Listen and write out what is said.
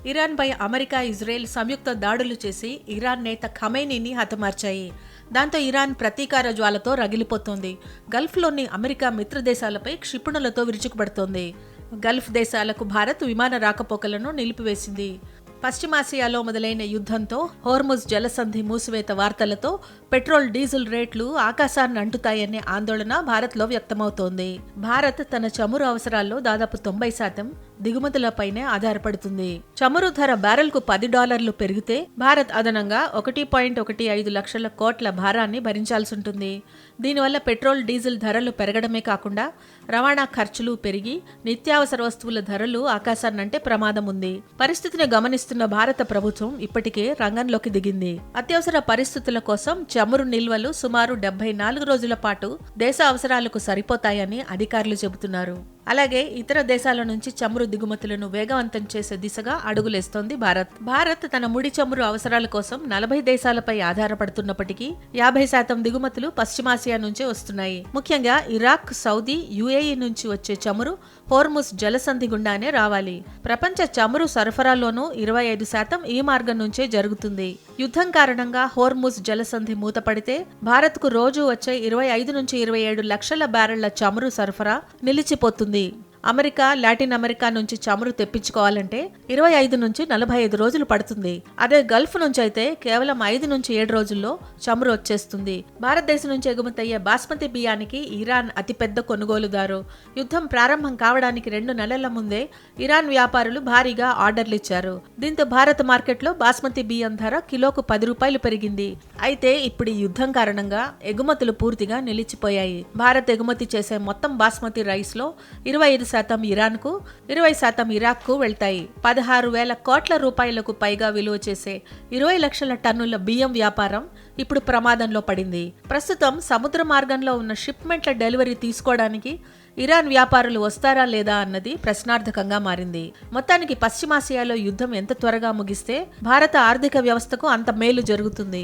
ఇరాన్పై America, Israel సంయుక్త దాడులు చేసి Iran నేత ఖమేనీని హతమార్చాయి. దాంతో ఇరాన్ ప్రతీకార జ్వాలతో రగిలిపోతోంది. గల్ఫ్లోని అమెరికా మిత్రదేశాలపై క్షిపణులతో విరుచుకుపడుతోంది. గల్ఫ్ దేశాలకు భారత్ విమాన రాకపోకలను నిలిపివేసింది. పశ్చిమాసియాలో మొదలైన యుద్ధంతో, హోర్ముజ్ జలసంధి మూసివేత వార్తలతో పెట్రోల్, డీజిల్ రేట్లు ఆకాశాన్ని అంటుతాయనే ఆందోళన భారత్లో వ్యక్తమవుతోంది. భారత్ తన చమురు అవసరాల్లో దాదాపు 90% దిగుమతులపైనే ఆధారపడుతుంది. చమురు ధర బ్యారెల్కు $10 పెరిగితే భారత్ అదనంగా 1.15 లక్షల కోట్ల భారాన్ని భరించాల్సుంటుంది. దీనివల్ల పెట్రోల్, డీజిల్ ధరలు పెరగడమే కాకుండా రవాణా ఖర్చులు పెరిగి నిత్యావసర వస్తువుల ధరలు ఆకాశాన్నంటే ప్రమాదం ఉంది. పరిస్థితిని గమనిస్తున్న భారత ప్రభుత్వం ఇప్పటికే రంగంలోకి దిగింది. అత్యవసర పరిస్థితుల కోసం చమురు నిల్వలు సుమారు 74 రోజుల పాటు దేశ అవసరాలకు సరిపోతాయని అధికారులు చెబుతున్నారు. అలాగే ఇతర దేశాల నుంచి చమురు దిగుమతులను వేగవంతం చేసే దిశగా అడుగులేస్తోంది భారత్ తన ముడి చమురు అవసరాల కోసం 40 దేశాలపై ఆధారపడుతున్నప్పటికీ 50% దిగుమతులు పశ్చిమాసియా నుంచే వస్తున్నాయి. ముఖ్యంగా ఇరాక్, సౌదీ, యుఏఈ నుంచి వచ్చే చమురు హోర్ముజ్ జలసంధి గుండానే రావాలి. ప్రపంచ చమురు సరఫరాలోనూ 25% ఈ మార్గం నుంచే జరుగుతుంది. యుద్ధం కారణంగా హోర్ముజ్ జలసంధి మూతపడితే భారత్కు రోజు వచ్చే 25 నుంచి 27 లక్షల బ్యారెళ్ల చమురు సరఫరా నిలిచిపోతుంది. అమెరికా, లాటిన్ అమెరికా నుంచి చమురు తెప్పించుకోవాలంటే 25 నుంచి 45 రోజులు పడుతుంది. అదే గల్ఫ్ నుంచి అయితే కేవలం 5 నుంచి 7 రోజుల్లో చమురు వచ్చేస్తుంది. భారతదేశం నుంచి ఎగుమతయ్యే బాస్మతి బియ్యానికి ఇరాన్ అతిపెద్ద కొనుగోలుదారు. యుద్ధం ప్రారంభం కావడానికి 2 నెలల ముందే ఇరాన్ వ్యాపారులు భారీగా ఆర్డర్లు ఇచ్చారు. దీంతో భారత మార్కెట్లో బాస్మతి బియ్యం ధర కిలోకు $10 పెరిగింది. అయితే ఇప్పుడు ఈ యుద్ధం కారణంగా ఎగుమతులు పూర్తిగా నిలిచిపోయాయి. భారత్ ఎగుమతి చేసే మొత్తం బాస్మతి రైస్ లో 25% ఇరాన్కు, 20% ఇరాక్కు వెళ్తాయి. 16,000 కోట్ల రూపాయలకు పైగా విలువ చేసే 20 లక్షల టన్నుల బియ్యం వ్యాపారం ఇప్పుడు ప్రమాదంలో పడింది. ప్రస్తుతం సముద్ర మార్గంలో ఉన్న షిప్మెంట్ల డెలివరీ తీసుకోవడానికి ఇరాన్ వ్యాపారులు వస్తారా లేదా అన్నది ప్రశ్నార్థకంగా మారింది. మొత్తానికి పశ్చిమాసియాలో యుద్ధం ఎంత త్వరగా ముగిస్తే భారత ఆర్థిక వ్యవస్థకు అంత మేలు జరుగుతుంది.